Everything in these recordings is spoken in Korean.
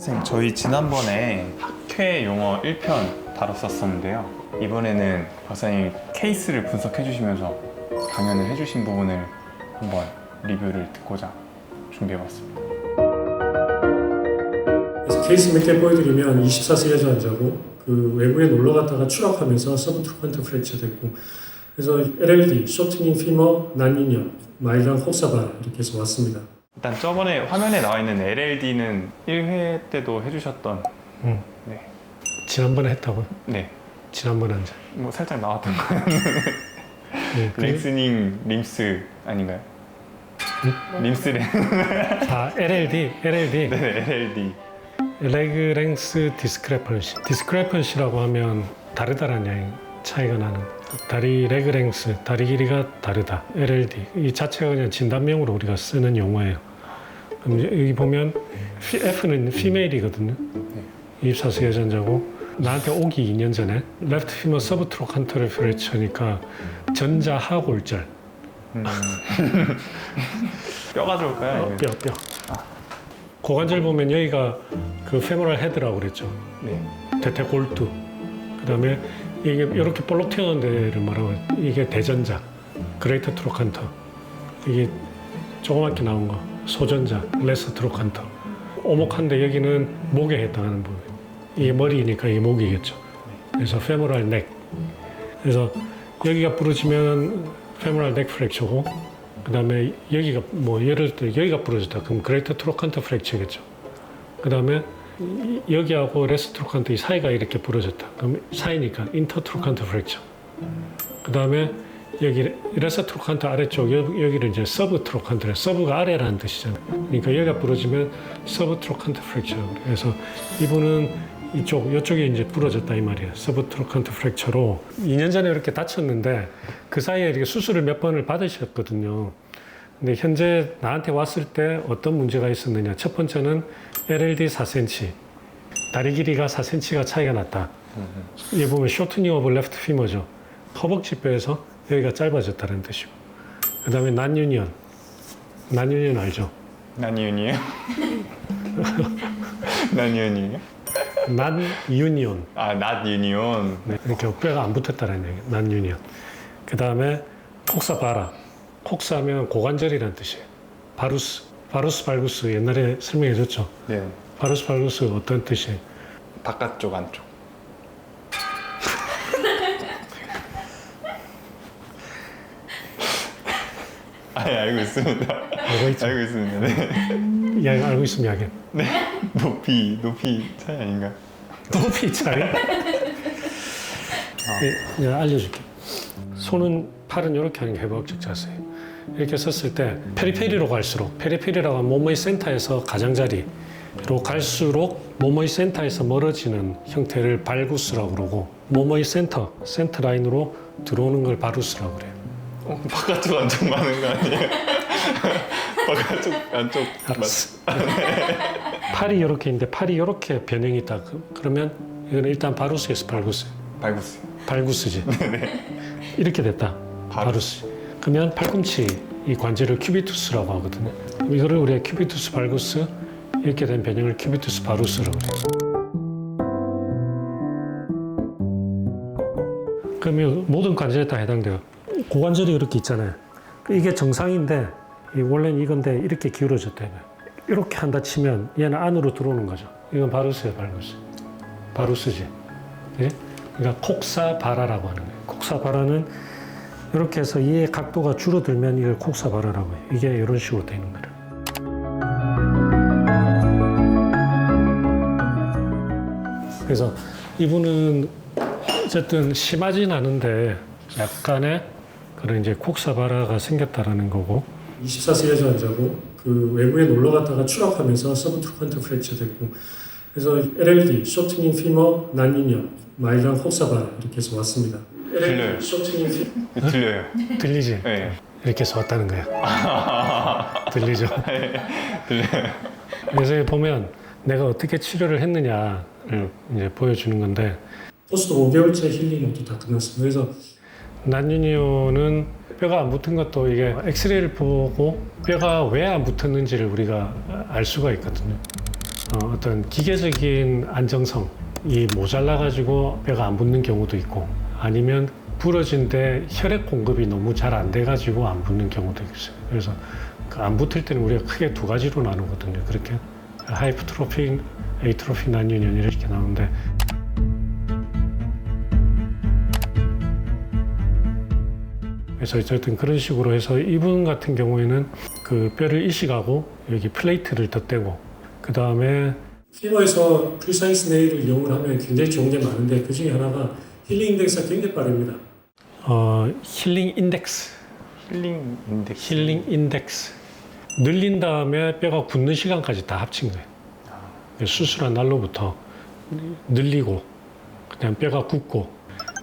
선생님, 저희 지난번에 학회 용어 1편 다뤘었었는데요. 이번에는 박사님 케이스를 분석해 주시면서 강연을 해주신 부분을 한번 리뷰를 듣고자 준비해봤습니다. 그래서 케이스 몇 개 보여드리면 24세 여자 환자고 그 외부에 놀러 갔다가 추락하면서 서브트로칸트 프랙처 됐고 그래서 LLD, 쇼트닝 피머, 난이녀, 마일드한 콕사발 이렇게 해서 왔습니다. 일단 저번에 화면에 나와 있는 LLD는 1회 때도 해주셨던 네. 지난번에 했다고요? 네. 지난번에 이제 뭐 살짝 나왔던 거예요. 네, 랭스닝 림스 아닌가요? 림스랭. LLD 네, LLD. 레그 랭스 디스크레펀시. 디스크레펀시라고 하면 다르다라는 차이가 나는 다리 레그 랭스, 다리 길이가 다르다. LLD 이 자체가 그냥 진단명으로 우리가 쓰는 용어예요. 그럼 여기 보면 F는 피메일이거든요. 24세 여전자고 나한테 오기 2년 전에 레프트 피머 서브트로칸터를 프랙처니까 전자 하골절. 뼈가 좋을까요? 뼈. 고관절 보면 여기가 그 페모랄 헤드라고 그랬죠. 네. 대퇴골두. 그다음에 이게 이렇게 볼록 튀어나온 데를 뭐라고 이게 대전자, 그레이터 트로칸터. 이게 조그맣게 나온 거 소전자, 레스 트로칸터. 오목한데 여기는 목에 해당하는 부분. 이게 머리니까 이게 목이겠죠. 그래서 페모랄 넥. 그래서 여기가 부러지면 페모랄 넥 프랙처고, 그다음에 여기가 뭐 예를 들어 여기가 부러졌다. 그럼 그레이터 트로칸터 프랙처겠죠. 그다음에 여기하고 레스 트로칸터 이 사이가 이렇게 부러졌다. 그럼 사이니까 인터 트로칸터 프랙처. 그다음에 여기 레스 트로칸터 아래쪽 여기를 이제 서브 트로칸터. 서브가 아래라는 뜻이잖아요. 그러니까 여기가 부러지면 서브 트로칸터 프랙처. 그래서 이분은 이쪽이 이제 부러졌다 이 말이에요. 서브 트로칸터 프랙처로 2년 전에 이렇게 다쳤는데 그 사이에 이렇게 수술을 몇 번을 받으셨거든요. 근데 현재 나한테 왔을 때 어떤 문제가 있었느냐. 첫 번째는 LLD 4cm, 다리 길이가 4cm가 차이가 났다. 이 보면 쇼트닝 오브 레프트 피머죠. 허벅지 뼈에서 여기가 짧아졌다는 뜻이고. 그 다음에 난유니언 알죠? 난이윤이에요? 난이윤이에요? 난유니온. not union. 네, 이렇게 뼈가 안 붙었다는 얘기. 난유니온. 그 다음에 콕사바라. 콕사하면 고관절이라는 뜻이에요. 바루스 발구스 옛날에 설명해 줬죠. 네. 바루스 발구스 어떤 뜻이에요? 바깥쪽, 안쪽. 알고 있습니다. 알고 있죠? 알고 있습니다. 네. 이야기 알고 있으면 이야기. 네. 높이 차이 아닌가요? 높이 차이? 내가 알려줄게. 손은 팔은 이렇게 하는 게 해부학적 자세예요. 이렇게 섰을 때 페리페리로 갈수록, 페리페리라고 하면 몸의 센터에서 가장자리로 갈수록 몸의 센터에서 멀어지는 형태를 발구스라고 그러고, 몸의 센터 라인으로 들어오는 걸 바루스라고 그래요. 바깥쪽, 안쪽 많은 거 아니에요? 바깥쪽, 안쪽 팔이 이렇게 있는데 팔이 이렇게 변형이 있다. 그러면 이거는 일단 바루스에서 발구스. 발구스. 발구스지. 이렇게 됐다. 바루스. 그러면 팔꿈치 이 관절을 큐비투스라고 하거든요. 이거를 우리가 큐비투스 발구스 이렇게 된 변형을 큐비투스 바루스라고 해요. 그러면 모든 관절에 다 해당돼요. 고관절이 이렇게 있잖아요. 이게 정상인데 원래는 이건데 이렇게 기울어졌다. 이렇게 한다 치면 얘는 안으로 들어오는 거죠. 이건 바루스예요, 바루스. 바루스지. 네? 그러니까 콕사바라라고 하는 거예요. 콕사바라는 이렇게 해서 이의 각도가 줄어들면 이걸 콕사바라라고 해요. 이게 이런 식으로 되는 거예요. 그래서 이분은 어쨌든 심하진 않은데 약간의 그런 이제 콕사바라가 생겼다라는 거고. 24세 여자 환자고 그 외부에 놀러 갔다가 추락하면서 서브트로칸터 프랙처 됐고, 그래서 LLD, 쇼트닝 피머, 난이녀, 마일드한 콕사바라 이렇게 해서 왔습니다. 들려요. 쇼트닝 피머. 들려요. 들리지? 네. 이렇게 해서 왔다는 거야. 들리죠? 들려요. 그래서 여기 보면 내가 어떻게 치료를 했느냐를 이제 보여주는 건데, 포스트 5개월째 힐링이 다 끝났습니다. 그래서 난유니오는 뼈가 안 붙은 것도 이게 엑스레이를 보고 뼈가 왜 안 붙었는지를 우리가 알 수가 있거든요. 어떤 기계적인 안정성이 모자라가지고 뼈가 안 붙는 경우도 있고 아니면 부러진데 혈액 공급이 너무 잘 안 돼가지고 안 붙는 경우도 있어요. 그래서 그 안 붙을 때는 우리가 크게 두 가지로 나누거든요. 그렇게 하이퍼트로피, 에이트로피 난유년 이렇게 나오는데 그래서 어쨌든 그런 식으로 해서 이분 같은 경우에는 그 뼈를 이식하고 여기 플레이트를 덧대고 그 다음에 피부에서 프리사이스 네일을 이용을 하면 굉장히 좋은 게 많은데 그 중에 하나가 힐링 인덱스가 굉장히 빠릅니다. 힐링 인덱스. 힐링 인덱스. 힐링 인덱스. 늘린 다음에 뼈가 굳는 시간까지 다 합친 거예요. 수술한 날로부터 늘리고 그다음 뼈가 굳고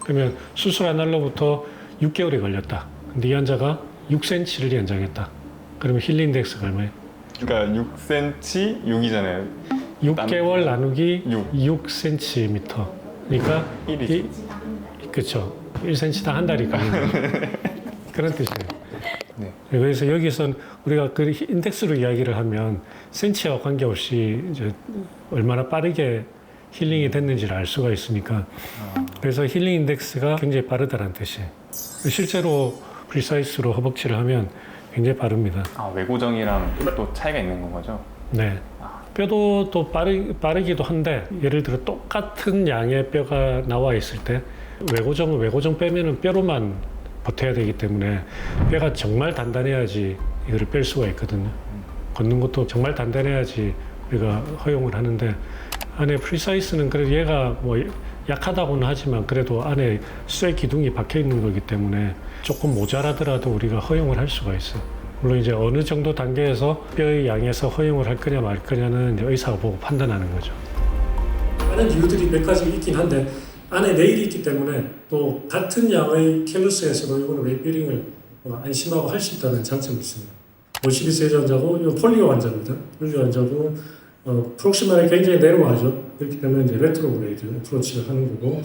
그러면 수술한 날로부터 6개월이 걸렸다. 근데 이 환자가 6cm를 연장했다. 그러면 힐링 인덱스가 얼마예요? 그러니까 6cm 6이잖아요. 6개월 나누기 6. 6cm. 그러니까 1이죠. 그렇죠. 1cm당 한 달이 걸리는 그런 뜻이에요. 네. 그래서 여기선 우리가 그 인덱스로 이야기를 하면 센치와 관계없이 이제 얼마나 빠르게 힐링이 됐는지를 알 수가 있으니까 그래서 힐링 인덱스가 굉장히 빠르다는 뜻이에요. 실제로 프리사이스로 허벅지를 하면 굉장히 빠릅니다. 아, 외고정이랑 또 차이가 있는 거죠? 네. 뼈도 또 빠르기도 한데 예를 들어 똑같은 양의 뼈가 나와 있을 때 외고정 빼면은 뼈로만 버텨야 되기 때문에 뼈가 정말 단단해야지 이거를 뺄 수가 있거든요. 걷는 것도 정말 단단해야지 우리가 허용을 하는데 안에 프리사이스는 그래도 얘가 뭐 약하다고는 하지만 그래도 안에 쇠 기둥이 박혀 있는 거기 때문에 조금 모자라더라도 우리가 허용을 할 수가 있어요. 물론 이제 어느 정도 단계에서 뼈의 양에서 허용을 할 거냐 말 거냐는 이제 의사가 보고 판단하는 거죠. 다른 이유들이 몇 가지 있긴 한데 안에 네일이 있기 때문에 또 같은 양의 캘루스에서도 이거는 웨이비링을 안심하고 할 수 있다는 장점이 있습니다. 52세 환자고 이건 폴리오 환자입니다. 폴리오 환자고 프록시마를 굉장히 내려와죠. 그렇기 때문에 이제 레트로그레이드 어프로치를 하는 거고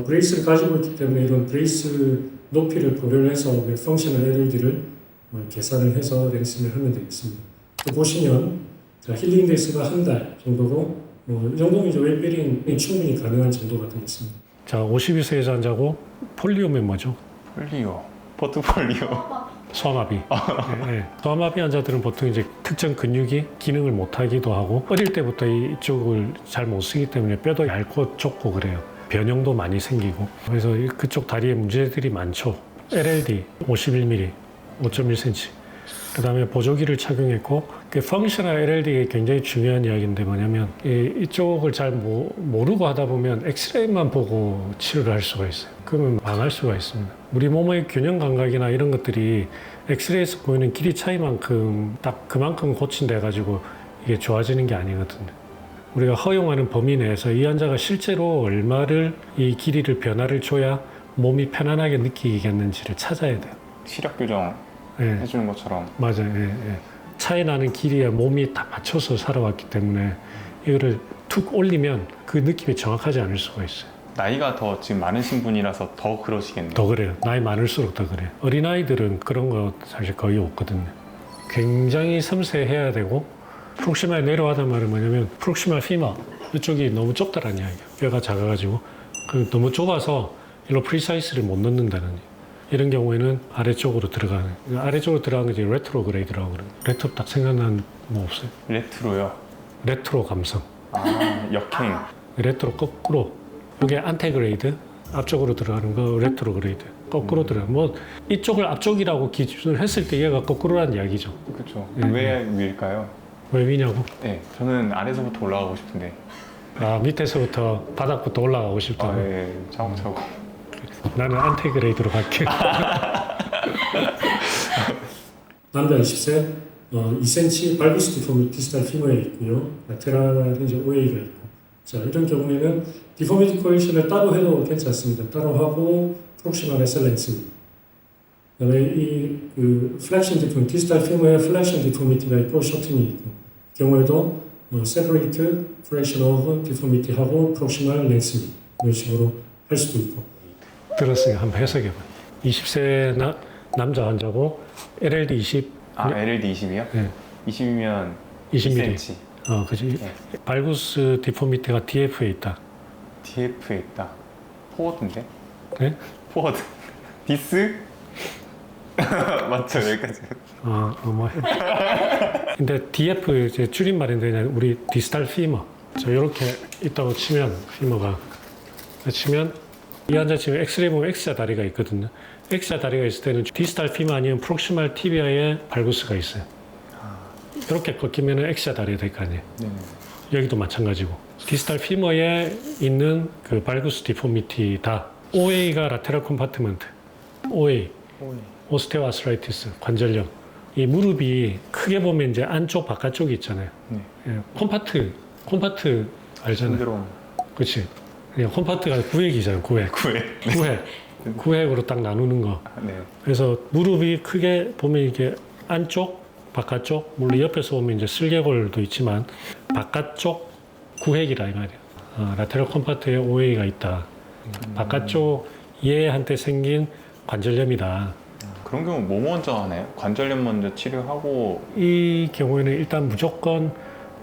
브레이스를 가지고 있기 때문에 이런 브레이스 높이를 고려를 해서 펑셔널 LLD를 계산을 해서 랭싱을 하면 되겠습니다. 또 보시면 힐링 데이스가 한 달 정도로 이 정도면 이제 웨이비링이 충분히 가능한 정도가 되겠습니다. 자, 52세 환자고 폴리오면 뭐죠? 폴리오. 포트폴리오. 소아마비. 네. 소아마비 환자들은 보통 이제 특정 근육이 기능을 못하기도 하고 어릴 때부터 이쪽을 잘 못 쓰기 때문에 뼈도 얇고 좁고 그래요. 변형도 많이 생기고 그래서 그쪽 다리에 문제들이 많죠. LLD 51mm, 5.1cm. 그 다음에 보조기를 착용했고 그 펑셔널 LLD가 굉장히 중요한 이야기인데 뭐냐면 이쪽을 잘 모르고 하다 보면 엑스레이만 보고 치료를 할 수가 있어요. 그러면 망할 수가 있습니다. 우리 몸의 균형 감각이나 이런 것들이 엑스레이에서 보이는 길이 차이만큼 딱 그만큼 고친돼 가지고 이게 좋아지는 게 아니거든요. 우리가 허용하는 범위 내에서 이 환자가 실제로 얼마를 이 길이를 변화를 줘야 몸이 편안하게 느끼겠는지를 찾아야 돼요. 시력 교정 네. 해주는 것처럼. 맞아요. 예, 예. 차이 나는 길이에 몸이 다 맞춰서 살아왔기 때문에 이거를 툭 올리면 그 느낌이 정확하지 않을 수가 있어요. 나이가 더 지금 많으신 분이라서 더 그러시겠네요. 더 그래요. 나이 많을수록 더 그래요. 어린아이들은 그런 거 사실 거의 없거든요. 굉장히 섬세해야 되고 프록시마에 내려가단 말은 뭐냐면 프록시마 피마 이쪽이 너무 좁다라는 이야기예요. 뼈가 작아가지고 너무 좁아서 일로 프리사이스를 못 넣는다는 얘기예요. 이런 경우에는 아래쪽으로 들어가는 게 레트로그레이드라고 그래요. 레트로 딱 생각나는 뭐 없어요? 레트로요. 레트로 감성. 아, 역행. 레트로 거꾸로. 이게 안테그레이드 앞쪽으로 들어가는 거 레트로그레이드. 거꾸로 들어가. 뭐 이쪽을 앞쪽이라고 기준을 했을 때 얘가 거꾸로라는 이야기죠. 그렇죠. 네. 왜 위일까요? 왜 위냐고? 네, 저는 아래서부터 올라가고 싶은데. 아 밑에서부터 바닥부터 올라가고 싶다고. 아, 예, 차곡차곡. 나는 안테그레이드로 갈게. 남자 20세, 2cm 발비스 디포미티 디스탈 피머에 있고요. 라테랄은 이제 OA가 있고. 자, 이런 경우에는 디포미티 코렉션을 따로 해도 괜찮습니다. 따로 하고 프록시말 엑셀런스. 그다음에 이 플렉션 디포미티, 디스탈 피머에 플렉션 디포미티가 있고 쇼팅이 있고. 경우에도 세퍼레이트 프렉션 오브 디포미티 하고 프록시말 렌스 이런 식으로 할 수도 있고. 들었으니까 한번 해석해봐. 20세 남자 환자고 LLD 20. 아, LLD 20이요? 네. 20이면 20mm. 2cm. 그지. 네. 발구스 디포미티가 DF에 있다. DF에 있다. 포워드인데? 네? 포워드. 디스? 맞죠, 여기까지. 뭐. 근데 DF 이제 줄임말인데 그냥 우리 디스탈 피머. 저 이렇게 있다고 치면 피머가 치면 이 환자 지금 엑스레이 보면 X자 다리가 있거든요. X자 다리가 있을 때는 디스탈 피머 아니면 프록시말 티비아에 발구스가 있어요. 이렇게 꺾이면 X자 다리가 될 거 아니에요. 네네. 여기도 마찬가지고 디스탈 피머에 있는 그 발구스 디포미티다. OA가 라테럴 컴파트먼트. OA. 오스테오아스라이티스, 관절염. 이 무릎이 크게 보면 이제 안쪽, 바깥쪽이 있잖아요. 네. 예, 콤파트 알잖아요. 신드롬. 그렇지. 콤파트가 구획이잖아요. 구획. 구획. 구획으로 딱 나누는 거. 네. 그래서 무릎이 크게 보면 이게 안쪽, 바깥쪽, 물론 옆에서 보면 이제 슬개골도 있지만 바깥쪽 구획이라 이 말이에요. 라테럴 컴파트에 OA가 있다. 바깥쪽 얘한테 생긴 관절염이다. 그런 경우 뭐 먼저 하나요? 관절염 먼저 치료하고 이 경우에는 일단 무조건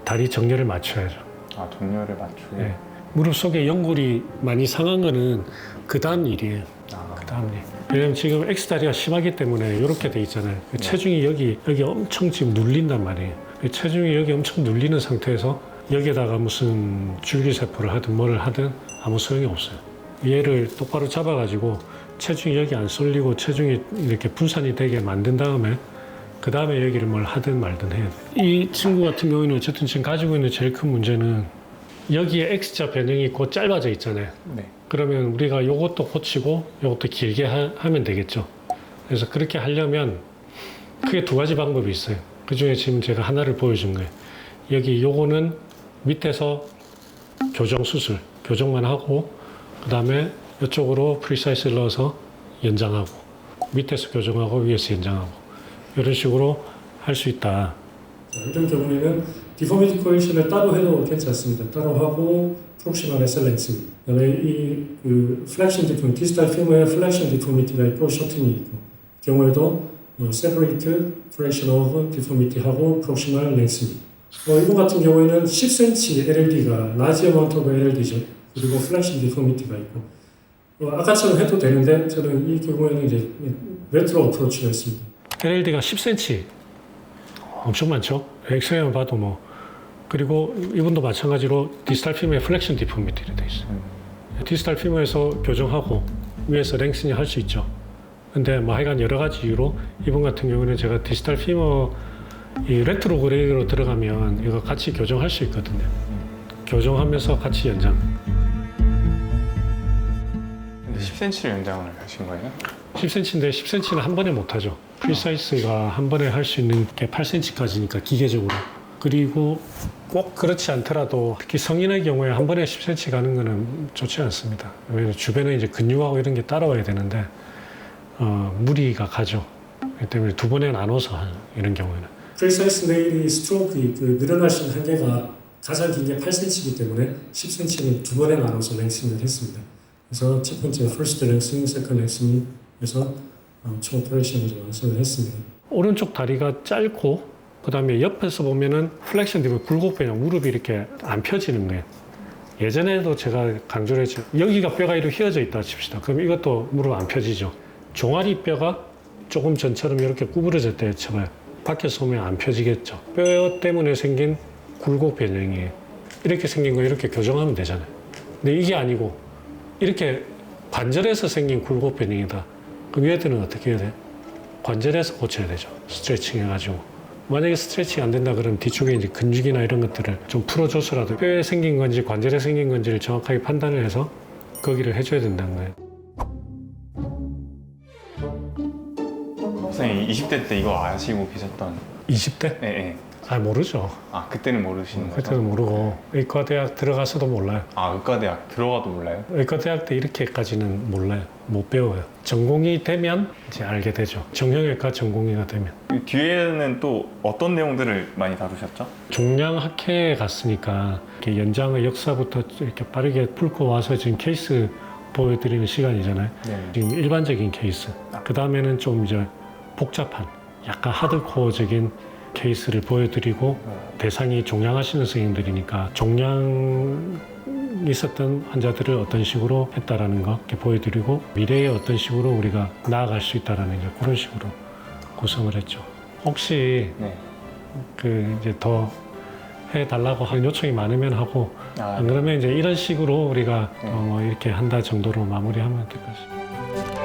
다리 정렬을 맞춰야죠. 정렬을 맞추고. 네. 무릎 속에 연골이 많이 상한 거는 그 다음 일이에요. 그 다음 일. 왜냐면 지금 X다리가 심하기 때문에 이렇게 돼 있잖아요. 체중이 여기 엄청 지금 눌린단 말이에요. 체중이 여기 엄청 눌리는 상태에서 여기에다가 무슨 줄기세포를 하든 뭐를 하든 아무 소용이 없어요. 얘를 똑바로 잡아가지고 체중이 여기 안 쏠리고 체중이 이렇게 분산이 되게 만든 다음에 그 다음에 여기를 뭘 하든 말든 해야 돼. 이 친구 같은 경우에는 어쨌든 지금 가지고 있는 제일 큰 문제는 여기에 X자 변형이 있고 짧아져 있잖아요. 네. 그러면 우리가 이것도 고치고 이것도 길게 하면 되겠죠. 그래서 그렇게 하려면 크게 두 가지 방법이 있어요. 그 중에 지금 제가 하나를 보여준 거예요. 여기 요거는 밑에서 교정 수술, 교정만 하고 그 다음에 이쪽으로 프리사이스를 넣어서 연장하고 밑에서 교정하고 위에서 연장하고 이런 식으로 할 수 있다. 이런 경우에는 디포미티 코렉션을 따로 해도 괜찮습니다. 따로 하고 프록시멀 엑셀런스. 그다음에 이그 플렉션 디포미티, 디스탈 피머의 플렉션 디포미티가 있고 쇼팅이 있고 경우에도 세퍼레이트 프레션 오브 디포미티하고 프록시멀 렌스. 이분 같은 경우에는 10cm LLD가 라지 어마운트 오브 LLD죠. 그리고 플렉션 디포미티가 있고 아까처럼 해도 되는데 저는 이 경우에는 이제 레트로 어프로치가 있습니다. LLD가 10cm 엄청 많죠. 엑스레이만 봐도 뭐. 그리고 이분도 마찬가지로 디스탈 피머의 플렉션 디포미티로 돼 있어요. 디스탈 피머에서 교정하고 위에서 랭슨이 할 수 있죠. 근데 뭐 하여간 여러 가지 이유로 이분 같은 경우는 제가 디스탈 피머 이 레트로그레이드로 들어가면 이거 같이 교정할 수 있거든요. 교정하면서 같이 연장. 근데 10cm를 연장을 하신 거예요? 10cm인데 10cm는 한 번에 못 하죠. 프리사이스가 한 번에 할 수 있는 게 8cm까지니까 기계적으로. 그리고 꼭 그렇지 않더라도 특히 성인의 경우에 한 번에 10cm 가는 거는 좋지 않습니다. 왜냐하면 주변에 이제 근육하고 이런 게 따라와야 되는데 무리가 가죠. 그렇기 때문에 두 번에 나눠서 이런 경우에는. 프리사이스 네일이 스트로크 그 늘어날 수 있는 한계가 가장 긴 게 8cm이기 때문에 10cm는 두 번에 나눠서 랭싱을 했습니다. 그래서 첫 번째 퍼스트 랭싱, 세컨드 랭싱에서 총 오퍼레이션을 완성을 했습니다. 오른쪽 다리가 짧고 그 다음에 옆에서 보면은 플렉션 되면 굴곡변형 무릎이 이렇게 안 펴지는 거예요. 예전에도 제가 강조를 했죠. 여기가 뼈가 이렇게 휘어져 있다 칩시다. 그럼 이것도 무릎 안 펴지죠. 종아리 뼈가 조금 전처럼 이렇게 구부러졌다 쳐봐요. 밖에서 보면 안 펴지겠죠. 뼈 때문에 생긴 굴곡변형이에요. 이렇게 생긴 거 이렇게 교정하면 되잖아요. 근데 이게 아니고 이렇게 관절에서 생긴 굴곡변형이다. 그럼 얘들은 어떻게 해야 돼? 관절에서 고쳐야 되죠. 스트레칭 해가지고. 만약에 스트레칭 안 된다 그러면 뒤쪽에 이제 근육이나 이런 것들을 좀 풀어줘서라도 뼈에 생긴 건지 관절에 생긴 건지를 정확하게 판단을 해서 거기를 해줘야 된다는 거예요. 선생님 20대 때 이거 아시고 계셨던 20대? 예. 모르죠. 그때는 모르시는 거죠? 그때는 모르고 의과대학 들어가서도 몰라요. 의과대학 들어가도 몰라요? 의과대학 때 이렇게까지는 몰라요. 못 배워요. 전공이 되면 이제 알게 되죠. 정형외과 전공의가 되면. 뒤에는 또 어떤 내용들을 많이 다루셨죠? 종양학회에 갔으니까 이렇게 연장의 역사부터 이렇게 빠르게 풀고 와서 지금 케이스 보여드리는 시간이잖아요. 네. 지금 일반적인 케이스. 그 다음에는 좀 이제 복잡한, 약간 하드코어적인 케이스를 보여드리고 대상이 종양하시는 선생님들이니까 종양 있었던 환자들을 어떤 식으로 했다라는 거 이렇게 보여드리고 미래에 어떤 식으로 우리가 나아갈 수 있다라는 이제 그런 식으로 구성을 했죠. 혹시 네. 그 이제 더 해달라고 하는 요청이 많으면 하고 아, 안 그러면 이제 이런 식으로 우리가 네. 이렇게 한다 정도로 마무리하면 될 것 같습니다.